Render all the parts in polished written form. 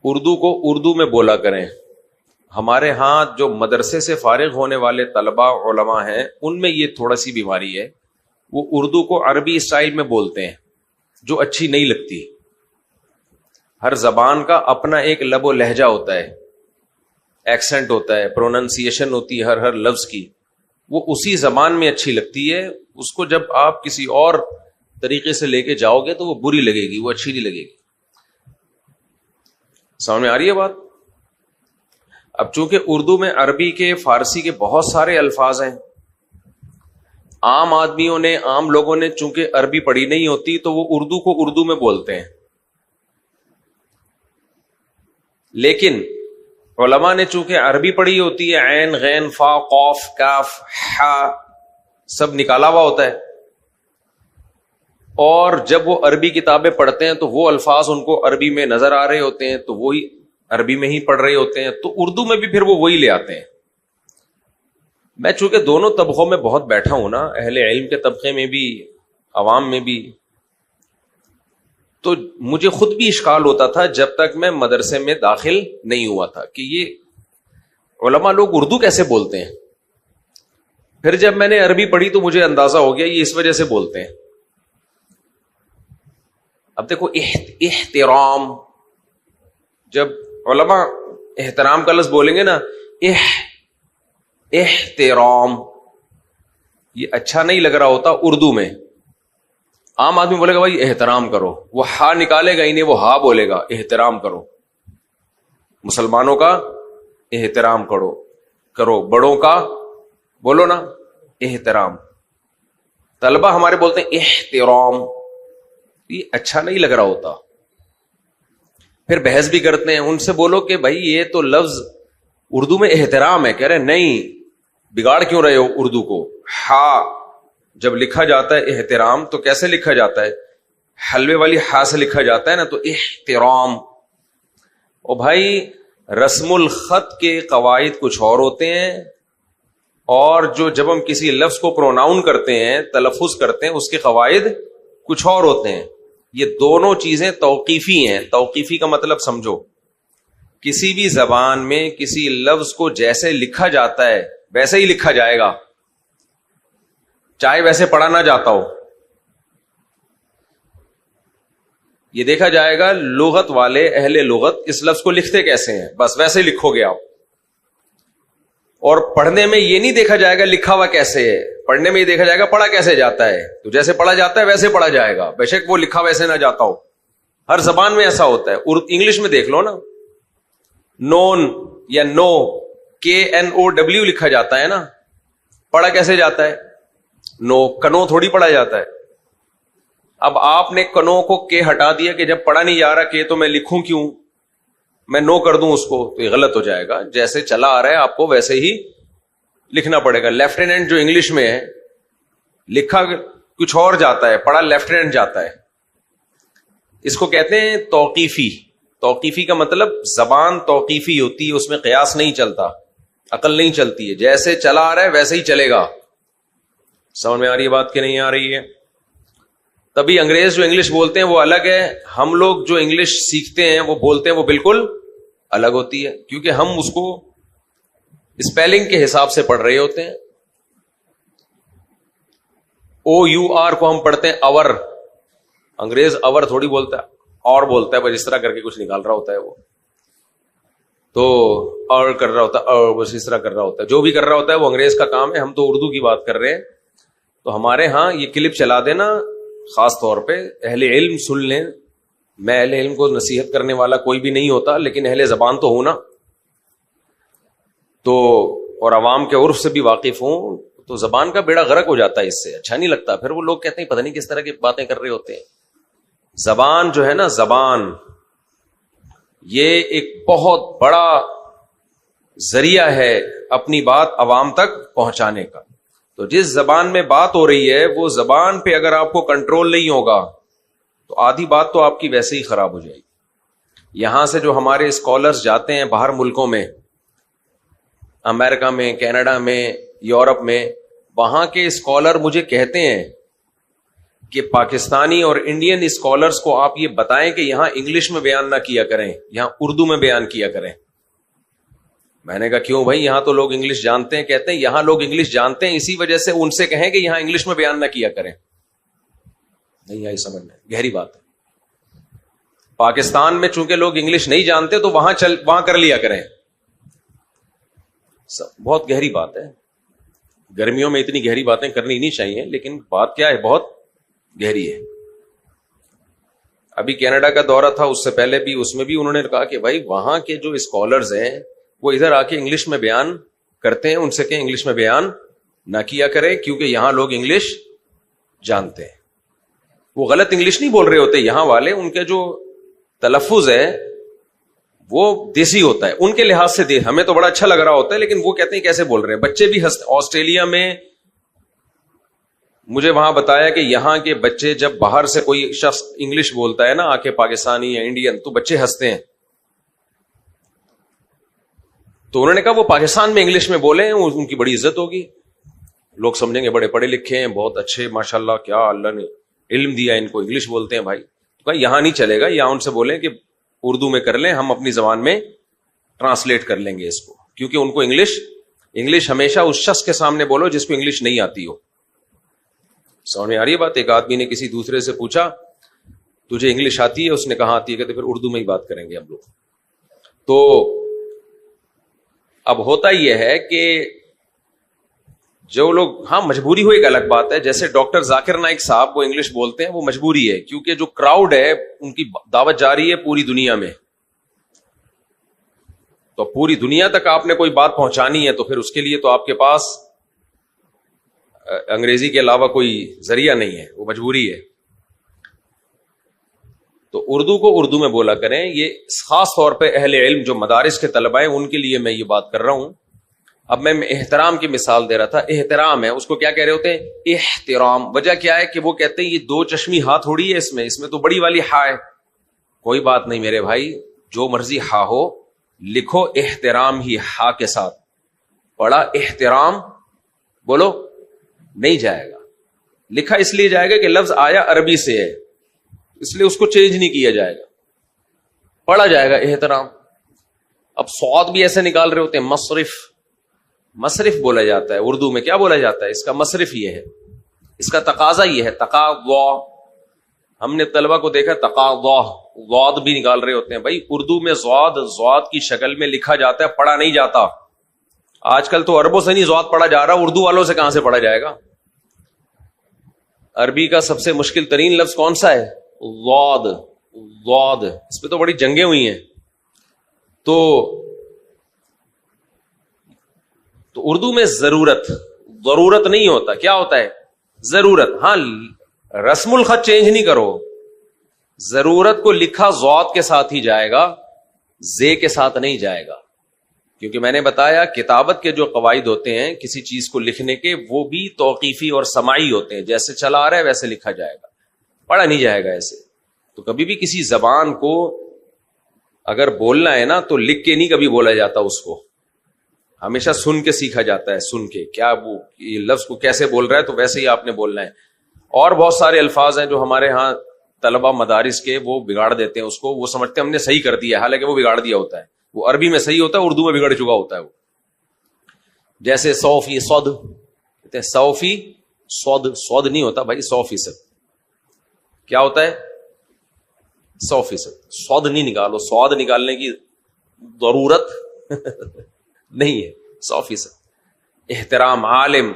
اردو کو اردو میں بولا کریں. ہمارے ہاں جو مدرسے سے فارغ ہونے والے طلباء علماء ہیں ان میں یہ تھوڑا سی بیماری ہے, وہ اردو کو عربی اسٹائل میں بولتے ہیں جو اچھی نہیں لگتی. ہر زبان کا اپنا ایک لب و لہجہ ہوتا ہے, ایکسنٹ ہوتا ہے, پروننسیشن ہوتی ہے ہر لفظ کی, وہ اسی زبان میں اچھی لگتی ہے. اس کو جب آپ کسی اور طریقے سے لے کے جاؤ گے تو وہ بری لگے گی, وہ اچھی نہیں لگے گی. سمجھ میں آ رہی ہے بات؟ اب چونکہ اردو میں عربی کے فارسی کے بہت سارے الفاظ ہیں, عام آدمیوں نے, عام لوگوں نے چونکہ عربی پڑھی نہیں ہوتی تو وہ اردو کو اردو میں بولتے ہیں. لیکن علماء نے چونکہ عربی پڑھی ہوتی ہے, عین غین فا قاف کاف ہا سب نکالا ہوا ہوتا ہے, اور جب وہ عربی کتابیں پڑھتے ہیں تو وہ الفاظ ان کو عربی میں نظر آ رہے ہوتے ہیں تو وہی عربی میں ہی پڑھ رہے ہوتے ہیں, تو اردو میں بھی پھر وہ وہی لے آتے ہیں. میں چونکہ دونوں طبقوں میں بہت بیٹھا ہوں نا, اہل علم کے طبقے میں بھی عوام میں بھی, تو مجھے خود بھی اشکال ہوتا تھا جب تک میں مدرسے میں داخل نہیں ہوا تھا کہ یہ علماء لوگ اردو کیسے بولتے ہیں. پھر جب میں نے عربی پڑھی تو مجھے اندازہ ہو گیا یہ اس وجہ سے بولتے ہیں. اب دیکھو احترام, جب علماء احترام کا لفظ بولیں گے نا, احترام, یہ اچھا نہیں لگ رہا ہوتا اردو میں. عام آدمی بولے گا بھائی احترام کرو, وہ ہا نکالے گا ہی نہیں, وہ ہا بولے گا احترام کرو, مسلمانوں کا احترام کرو, بڑوں کا بولو نا احترام. طلبہ ہمارے بولتے ہیں احترام, یہ اچھا نہیں لگ رہا ہوتا. پھر بحث بھی کرتے ہیں, ان سے بولو کہ بھائی یہ تو لفظ اردو میں احترام ہے, کہہ رہے نہیں, بگاڑ کیوں رہے ہو اردو کو. ہا جب لکھا جاتا ہے احترام تو کیسے لکھا جاتا ہے, حلوے والی ہا سے لکھا جاتا ہے نا, تو احترام. او بھائی رسم الخط کے قواعد کچھ اور ہوتے ہیں, اور جو جب ہم کسی لفظ کو پروناؤن کرتے ہیں, تلفظ کرتے ہیں, اس کے قواعد کچھ اور ہوتے ہیں. یہ دونوں چیزیں توقیفی ہیں. توقیفی کا مطلب سمجھو, کسی بھی زبان میں کسی لفظ کو جیسے لکھا جاتا ہے ویسے ہی لکھا جائے گا, چاہے ویسے پڑھا نہ جاتا ہو. یہ دیکھا جائے گا لغت والے, اہل لغت اس لفظ کو لکھتے کیسے ہیں, بس ویسے لکھو گے آپ. اور پڑھنے میں یہ نہیں دیکھا جائے گا لکھا ہوا کیسے ہے, پڑھنے میں یہ دیکھا جائے گا پڑھا کیسے جاتا ہے. تو جیسے پڑھا جاتا ہے ویسے پڑھا جائے گا, بے شک وہ لکھا ویسے نہ جاتا ہو. ہر زبان میں ایسا ہوتا ہے. انگلش میں دیکھ لو نا, نون یا نو KNOW لکھا جاتا ہے نا, پڑھا کیسے جاتا ہے, نو, کنو تھوڑی پڑھا جاتا ہے. اب آپ نے کنو کو کے ہٹا دیا کہ جب پڑھا نہیں جا رہا کہ تو میں لکھوں کیوں, میں نو کر دوں اس کو, تو یہ غلط ہو جائے گا. جیسے چلا آ رہا ہے آپ کو ویسے ہی لکھنا پڑے گا. لیفٹیننٹ جو انگلش میں ہے لکھا کچھ اور جاتا ہے, پڑھا لیفٹیننٹ جاتا ہے. اس کو کہتے ہیں توقیفی. توقیفی کا مطلب زبان توقیفی ہوتی ہے, اس میں قیاس نہیں چلتا, عقل نہیں چلتی ہے, جیسے چلا آ رہا ہے ویسے ہی چلے گا. سمجھ میں آ رہی ہے بات کہ نہیں آ رہی ہے؟ تبھی انگریز جو انگلش بولتے ہیں وہ الگ ہے, ہم لوگ جو انگلش سیکھتے ہیں وہ بولتے ہیں وہ بالکل الگ ہوتی ہے, کیونکہ ہم اس کو اسپیلنگ کے حساب سے پڑھ رہے ہوتے ہیں. OUR کو ہم پڑھتے ہیں اور, انگریز اور تھوڑی بولتا ہے, اور بولتا ہے, بس اس طرح کر کے کچھ نکال رہا ہوتا ہے وہ, تو اور کر رہا ہوتا ہے, اور بس اس طرح کر رہا ہوتا ہے. جو بھی کر رہا ہوتا ہے وہ انگریز کا کام ہے, ہم تو اردو کی بات کر رہے ہیں. تو ہمارے ہاں یہ کلپ چلا دینا, خاص طور پہ اہل علم سن لیں. میں اہل علم کو نصیحت کرنے والا کوئی بھی نہیں ہوتا, لیکن اہل زبان تو ہوں نا, تو اور عوام کے عرف سے بھی واقف ہوں, تو زبان کا بیڑا غرق ہو جاتا ہے اس سے, اچھا نہیں لگتا. پھر وہ لوگ کہتے ہیں پتہ نہیں کس طرح کی باتیں کر رہے ہوتے ہیں. زبان جو ہے نا, زبان یہ ایک بہت بڑا ذریعہ ہے اپنی بات عوام تک پہنچانے کا. تو جس زبان میں بات ہو رہی ہے وہ زبان پہ اگر آپ کو کنٹرول نہیں ہوگا تو آدھی بات تو آپ کی ویسے ہی خراب ہو جائے گی. یہاں سے جو ہمارے اسکالرز جاتے ہیں باہر ملکوں میں, امریکہ میں, کینیڈا میں, یورپ میں, وہاں کے اسکالر مجھے کہتے ہیں کہ پاکستانی اور انڈین اسکالرز کو آپ یہ بتائیں کہ یہاں انگلش میں بیان نہ کیا کریں, یہاں اردو میں بیان کیا کریں. میں نے کہا کیوں بھائی, یہاں تو لوگ انگلش جانتے ہیں. کہتے ہیں یہاں لوگ انگلش جانتے ہیں, اسی وجہ سے ان سے کہیں کہ یہاں انگلش میں بیان نہ کیا کریں. نہیں آئی سمجھ میں, گہری بات ہے. پاکستان میں چونکہ لوگ انگلش نہیں جانتے تو وہاں کر لیا کریں. بہت گہری بات ہے. گرمیوں میں اتنی گہری باتیں کرنی نہیں چاہیے, لیکن بات کیا ہے, بہت گہری ہے. ابھی کینیڈا کا دورہ تھا, اس سے پہلے بھی, اس میں بھی انہوں نے کہا کہ بھائی وہاں کے جو اسکالرز ہیں وہ ادھر آ کے انگلش میں بیان کرتے ہیں, ان سے کہ انگلش میں بیان نہ کیا کریں کیونکہ یہاں لوگ انگلش جانتے ہیں. وہ غلط انگلش نہیں بول رہے ہوتے یہاں والے, ان کے جو تلفظ ہے وہ دیسی ہوتا ہے ان کے لحاظ سے. ہمیں تو بڑا اچھا لگ رہا ہوتا ہے, لیکن وہ کہتے ہیں کیسے بول رہے ہیں. بچے بھی آسٹریلیا میں مجھے وہاں بتایا کہ یہاں کے بچے جب باہر سے کوئی شخص انگلش بولتا ہے نا آ کے, پاکستانی یا انڈین, تو بچے ہنستے ہیں. تو انہوں نے کہا وہ پاکستان میں انگلش میں بولے ہیں, ان کی بڑی عزت ہوگی, لوگ سمجھیں گے بڑے پڑھے لکھے ہیں, بہت اچھے, ماشاءاللہ کیا اللہ نے علم دیا ان کو, انگلش بولتے ہیں بھائی. تو کہا یہاں نہیں چلے گا, یہاں ان سے بولیں کہ اردو میں کر لیں, ہم اپنی زبان میں ٹرانسلیٹ کر لیں گے اس کو, کیونکہ ان کو انگلش ہمیشہ اس شخص کے سامنے بولو جس کو انگلش نہیں آتی ہو. سمجھ میں آ رہی ہے بات؟ ایک آدمی نے کسی دوسرے سے پوچھا تجھے انگلش آتی ہے؟ اس نے کہا آتی ہے. کہتے پھر اردو میں ہی بات کریں گے ہم لوگ. تو اب ہوتا یہ ہے کہ جو لوگ, ہاں مجبوری ہو ایک الگ بات ہے, جیسے ڈاکٹر ذاکر نائک صاحب وہ انگلش بولتے ہیں, وہ مجبوری ہے کیونکہ جو کراؤڈ ہے ان کی دعوت جاری ہے پوری دنیا میں, تو پوری دنیا تک آپ نے کوئی بات پہنچانی ہے تو پھر اس کے لیے تو آپ کے پاس انگریزی کے علاوہ کوئی ذریعہ نہیں ہے, وہ مجبوری ہے. تو اردو کو اردو میں بولا کریں. یہ خاص طور پہ اہل علم جو مدارس کے طلبہ ہیں ان کے لیے میں یہ بات کر رہا ہوں. اب میں احترام کی مثال دے رہا تھا. احترام ہے, اس کو کیا کہہ رہے ہوتے ہیں؟ احترام. وجہ کیا ہے کہ وہ کہتے ہیں یہ دو چشمی ہاں تھوڑی ہے, اس میں تو بڑی والی ہا ہے. کوئی بات نہیں میرے بھائی, جو مرضی ہا ہو, لکھو احترام ہی ہا کے ساتھ. پڑھا احترام, بولو نہیں جائے گا. لکھا اس لیے جائے گا کہ لفظ آیا عربی سے ہے, اس لیے اس کو چینج نہیں کیا جائے گا, پڑھا جائے گا احترام. اب صاد بھی ایسے نکال رہے ہوتے ہیں, مصرف بولا جاتا ہے اردو میں. کیا بولا جاتا ہے؟ اس کا مصرف یہ ہے, اس کا تقاضا یہ ہے, تقاضا. ہم نے طلبہ کو دیکھا تقاضا, ضاد بھی نکال رہے ہوتے ہیں. بھائی اردو میں ضاد کی شکل میں لکھا جاتا ہے, پڑھا نہیں جاتا. آج کل تو عربوں سے نہیں ضاد پڑھا جا رہا, اردو والوں سے کہاں سے پڑھا جائے گا؟ عربی کا سب سے مشکل ترین لفظ کون سا ہے؟ ضاد. اس پہ تو بڑی جنگیں ہوئی ہیں. تو اردو میں ضرورت نہیں ہوتا. کیا ہوتا ہے؟ ضرورت. ہاں رسم الخط چینج نہیں کرو, ضرورت کو لکھا ضاد کے ساتھ ہی جائے گا, زے کے ساتھ نہیں جائے گا. کیونکہ میں نے بتایا کتابت کے جو قواعد ہوتے ہیں کسی چیز کو لکھنے کے, وہ بھی توقیفی اور سماعی ہوتے ہیں. جیسے چلا آ رہا ہے ویسے لکھا جائے گا, پڑھا نہیں جائے گا ایسے. تو کبھی بھی کسی زبان کو اگر بولنا ہے نا تو لکھ کے نہیں کبھی بولا جاتا, اس کو ہمیشہ سن کے سیکھا جاتا ہے. سن کے کیا وہ یہ لفظ کو کیسے بول رہا ہے تو ویسے ہی آپ نے بولنا ہے. اور بہت سارے الفاظ ہیں جو ہمارے ہاں طلبہ مدارس کے وہ بگاڑ دیتے ہیں اس کو, وہ سمجھتے ہیں ہم نے صحیح کر دیا, حالانکہ وہ بگاڑ دیا ہوتا ہے. وہ عربی میں صحیح ہوتا ہے, اردو میں بگڑ چکا ہوتا ہے. وہ جیسے 100% کہتے ہیں 100% سود نہیں ہوتا بھائی, 100%. کیا ہوتا ہے؟ 100%. سود نہیں نکالو, سواد نکالنے کی ضرورت نہیں ہے. 100%. احترام, عالم,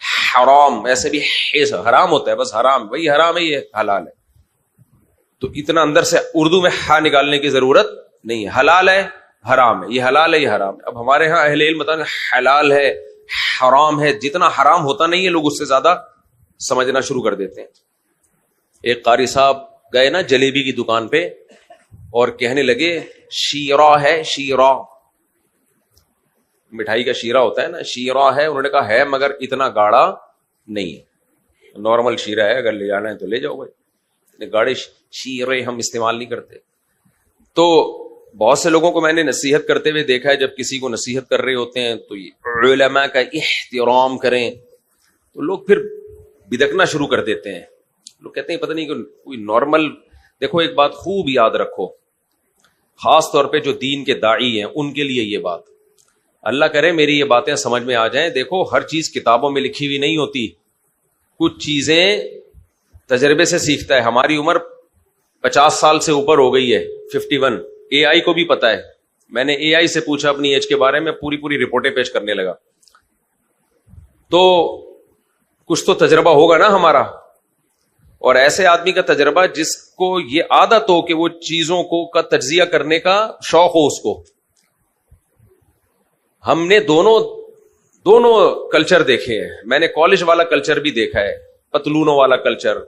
حرام. ایسے بھی حرام ہوتا ہے, بس حرام, وہی حرام ہے, یہ حلال ہے. تو اتنا اندر سے اردو میں ہا نکالنے کی ضرورت نہیں ہے. حلال ہے, حرام ہے, یہ حلال ہے, یہ حرام ہے. اب ہمارے ہاں اہل علم بتاتے ہیں حلال ہے, حرام ہے. جتنا حرام ہوتا نہیں ہے لوگ اس سے زیادہ سمجھنا شروع کر دیتے ہیں. ایک قاری صاحب گئے نا جلیبی کی دکان پہ اور کہنے لگے شیرہ ہے, شیرہ, مٹھائی کا شیرہ ہوتا ہے نا, شیرہ ہے. انہوں نے کہا ہے مگر اتنا گاڑا نہیں ہے, نارمل شیرہ ہے, اگر لے جانا ہے تو لے جاؤ بھائی, گاڑے شیرے ہم استعمال نہیں کرتے. تو بہت سے لوگوں کو میں نے نصیحت کرتے ہوئے دیکھا ہے, جب کسی کو نصیحت کر رہے ہوتے ہیں تو یہ علماء کا احترام کریں, تو لوگ پھر بدکنا شروع کر دیتے ہیں. لوگ کہتے ہیں پتہ نہیں کوئی نارمل. دیکھو ایک بات خوب یاد رکھو, خاص طور پہ جو دین کے داعی ہیں ان کے لیے یہ بات, اللہ کرے میری یہ باتیں سمجھ میں آ جائیں. دیکھو ہر چیز کتابوں میں لکھی ہوئی نہیں ہوتی, کچھ چیزیں تجربے سے سیکھتا ہے. ہماری عمر 50 سال سے اوپر ہو گئی ہے, 51. اے آئی کو بھی پتا ہے. میں نے اے آئی سے پوچھا اپنی ایج کے بارے میں, پوری رپورٹیں پیش کرنے لگا. تو کچھ تو تجربہ ہوگا نا ہمارا, اور ایسے آدمی کا تجربہ جس کو یہ عادت ہو کہ وہ چیزوں کو کا تجزیہ کرنے کا شوق ہو اس کو. ہم نے دونوں کلچر دیکھے ہیں. میں نے کالج والا کلچر بھی دیکھا ہے, پتلونوں والا کلچر,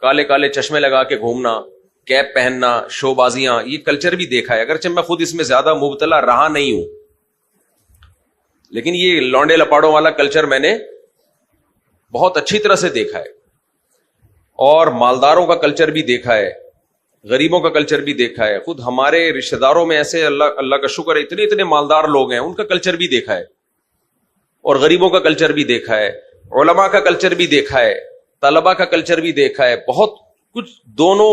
کالے کالے چشمے لگا کے گھومنا, کیپ پہننا, شو بازیاں, یہ کلچر بھی دیکھا ہے. اگرچہ میں خود اس میں زیادہ مبتلا رہا نہیں ہوں, لیکن یہ لونڈے لپاڑوں والا کلچر میں نے بہت اچھی طرح سے دیکھا ہے. اور مالداروں کا کلچر بھی دیکھا ہے, غریبوں کا کلچر بھی دیکھا ہے. خود ہمارے رشتہ داروں میں ایسے اللہ کا شکر ہے اتنے مالدار لوگ ہیں, ان کا کلچر بھی دیکھا ہے, اور غریبوں کا کلچر بھی دیکھا ہے, علماء کا کلچر بھی دیکھا ہے, طلباء کا کلچر بھی دیکھا ہے. بہت کچھ دونوں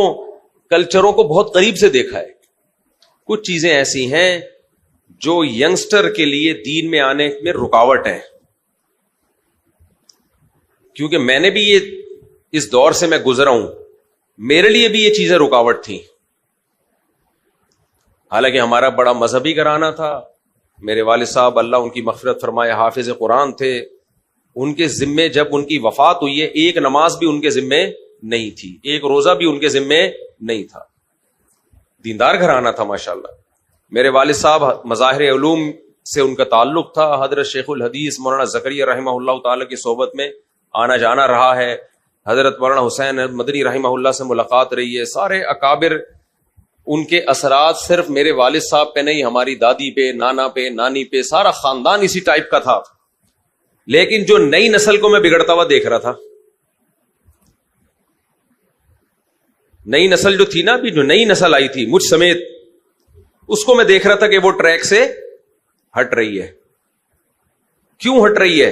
کلچروں کو بہت قریب سے دیکھا ہے. کچھ چیزیں ایسی ہیں جو ینگسٹر کے لیے دین میں آنے میں رکاوٹ ہیں, کیونکہ میں نے بھی یہ اس دور سے میں گزرا ہوں, میرے لیے بھی یہ چیزیں رکاوٹ تھیں. حالانکہ ہمارا بڑا مذہبی گھرانہ تھا. میرے والد صاحب اللہ ان کی مغفرت فرمائے حافظ قرآن تھے. ان کے ذمے جب ان کی وفات ہوئی ہے, ایک نماز بھی ان کے ذمے نہیں تھی, ایک روزہ بھی ان کے ذمے نہیں تھا. دیندار گھرانہ تھا ماشاءاللہ. میرے والد صاحب مظاہر علوم سے ان کا تعلق تھا. حضرت شیخ الحدیث مولانا زکریا رحمہ اللہ تعالی کی صحبت میں آنا جانا رہا ہے. حضرت مولانا حسین مدنی رحمہ اللہ سے ملاقات رہی ہے. سارے اکابر, ان کے اثرات صرف میرے والد صاحب پہ نہیں, ہماری دادی پہ, نانا پہ, نانی پہ, سارا خاندان اسی ٹائپ کا تھا. لیکن جو نئی نسل کو میں بگڑتا ہوا دیکھ رہا تھا, نئی نسل جو تھی نا, ابھی جو نئی نسل آئی تھی مجھ سمیت, اس کو میں دیکھ رہا تھا کہ وہ ٹریک سے ہٹ رہی ہے. کیوں ہٹ رہی ہے؟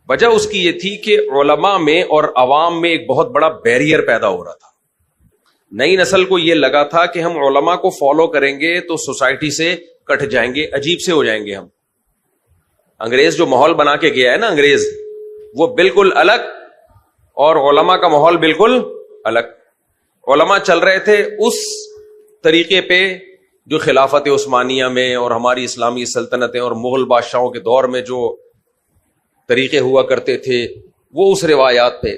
وجہ اس کی یہ تھی کہ علماء میں اور عوام میں ایک بہت بڑا بیریئر پیدا ہو رہا تھا. نئی نسل کو یہ لگا تھا کہ ہم علماء کو فالو کریں گے تو سوسائٹی سے کٹ جائیں گے, عجیب سے ہو جائیں گے ہم. انگریز جو ماحول بنا کے گیا ہے نا انگریز, وہ بالکل الگ, اور علماء کا ماحول بالکل الگ. علماء چل رہے تھے اس طریقے پہ جو خلافت عثمانیہ میں اور ہماری اسلامی سلطنتیں اور مغل بادشاہوں کے دور میں جو طریقے ہوا کرتے تھے, وہ اس روایات پہ.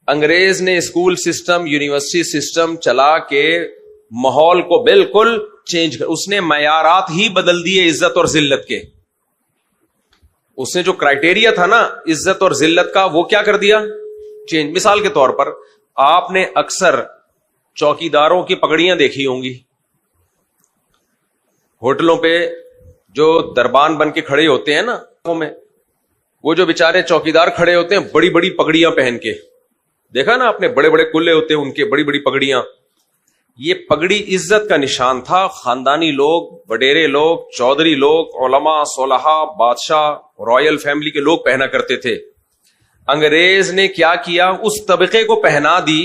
انگریز نے اسکول سسٹم, یونیورسٹی سسٹم چلا کے ماحول کو بالکل چینج کر, اس نے معیارات ہی بدل دیے عزت اور ذلت کے. اس نے جو کرائٹیریا تھا نا عزت اور ذلت کا, وہ کیا کر دیا, چینج. مثال کے طور پر آپ نے اکثر چوکیداروں کی پگڑیاں دیکھی ہوں گی ہوٹلوں پہ, جو دربان بن کے کھڑے ہوتے ہیں نا, وہ جو بیچارے چوکیدار کھڑے ہوتے ہیں بڑی بڑی پگڑیاں پہن کے, دیکھا نا آپ نے, بڑے بڑے کلے ہوتے ہیں ان کے, بڑی بڑی پگڑیاں. یہ پگڑی عزت کا نشان تھا. خاندانی لوگ, وڈیرے لوگ, چودھری لوگ, علماء, صلحاء, بادشاہ, رائل فیملی کے لوگ پہنا کرتے تھے. انگریز نے کیا کیا, اس طبقے کو پہنا دی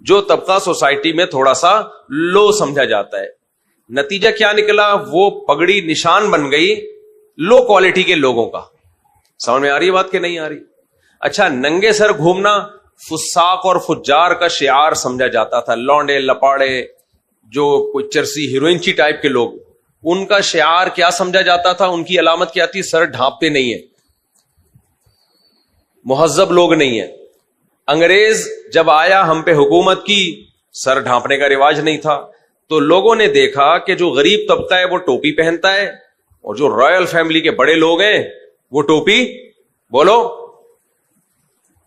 جو طبقہ سوسائٹی میں تھوڑا سا لو سمجھا جاتا ہے. نتیجہ کیا نکلا, وہ پگڑی نشان بن گئی لو کوالٹی کے لوگوں کا. سمجھ میں آ رہی ہے بات کہ نہیں آ رہی؟ اچھا, ننگے سر گھومنا فساق اور فجار کا شعار سمجھا جاتا تھا. لونڈے لپاڑے, جو کوئی چرسی ہیروئنچی ٹائپ کے لوگ, ان کا شعار کیا سمجھا جاتا تھا, ان کی علامت کیا تھی, سر ڈھانپتے نہیں ہیں, مہذب لوگ نہیں ہیں. انگریز جب آیا ہم پہ حکومت کی, سر ڈھانپنے کا رواج نہیں تھا, تو لوگوں نے دیکھا کہ جو غریب طبقہ ہے وہ ٹوپی پہنتا ہے, اور جو رائل فیملی کے بڑے لوگ ہیں وہ ٹوپی, بولو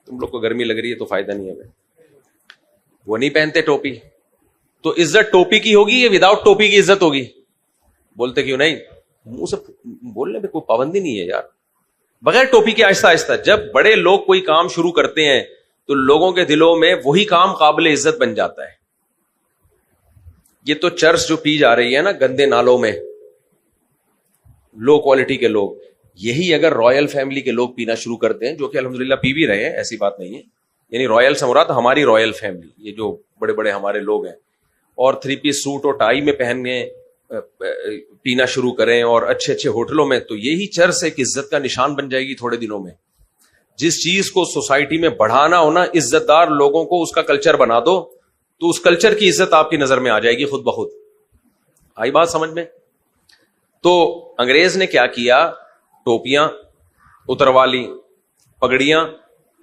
تم لوگ کو گرمی لگ رہی ہے تو فائدہ نہیں ہے, وہ نہیں پہنتے ٹوپی. تو عزت ٹوپی کی ہوگی یا وداؤٹ ٹوپی کی عزت ہوگی؟ بولتے کیوں نہیں؟ منہ سے بولنے پہ کوئی پابندی نہیں ہے یار. بغیر ٹوپی کے آہستہ آہستہ جب بڑے لوگ کوئی کام شروع کرتے ہیں تو لوگوں کے دلوں میں وہی کام قابل عزت بن جاتا ہے. یہ تو چرس جو پی جا رہی ہے نا گندے نالوں میں, لو کوالٹی کے لوگ, یہی اگر رائل فیملی کے لوگ پینا شروع کرتے ہیں, جو کہ الحمدللہ پی بھی رہے ہیں, ایسی بات نہیں ہے, یعنی رائل سے مراد ہماری رائل فیملی, یہ جو بڑے بڑے ہمارے لوگ ہیں, اور 3 پیس سوٹ اور ٹائی میں پہن گئے پینا شروع کریں اور اچھے اچھے ہوٹلوں میں, تو یہی چرس ایک عزت کا نشان بن جائے گی تھوڑے دنوں میں. جس چیز کو سوسائٹی میں بڑھانا ہونا, عزت دار لوگوں کو اس کا کلچر بنا دو, تو اس کلچر کی عزت آپ کی نظر میں آ جائے گی خود بخود. آئی بات سمجھ میں؟ تو انگریز نے کیا کیا, ٹوپیاں اتروا لی, پگڑیاں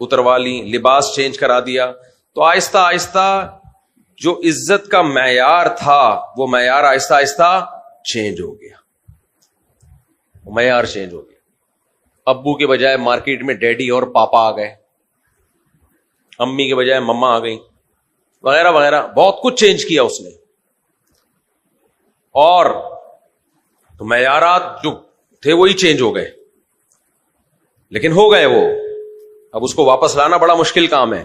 اتروا لی, لباس چینج کرا دیا. تو آہستہ آہستہ جو عزت کا معیار تھا وہ معیار آہستہ آہستہ چینج ہو گیا, معیار چینج ہو گیا. ابو کے بجائے مارکیٹ میں ڈیڈی اور پاپا آ گئے, امی کے بجائے مما آ گئی, وغیرہ وغیرہ, بہت کچھ چینج کیا اس نے. اور تو معیارات جو تھے وہی چینج ہو گئے, لیکن ہو گئے وہ, اب اس کو واپس لانا بڑا مشکل کام ہے.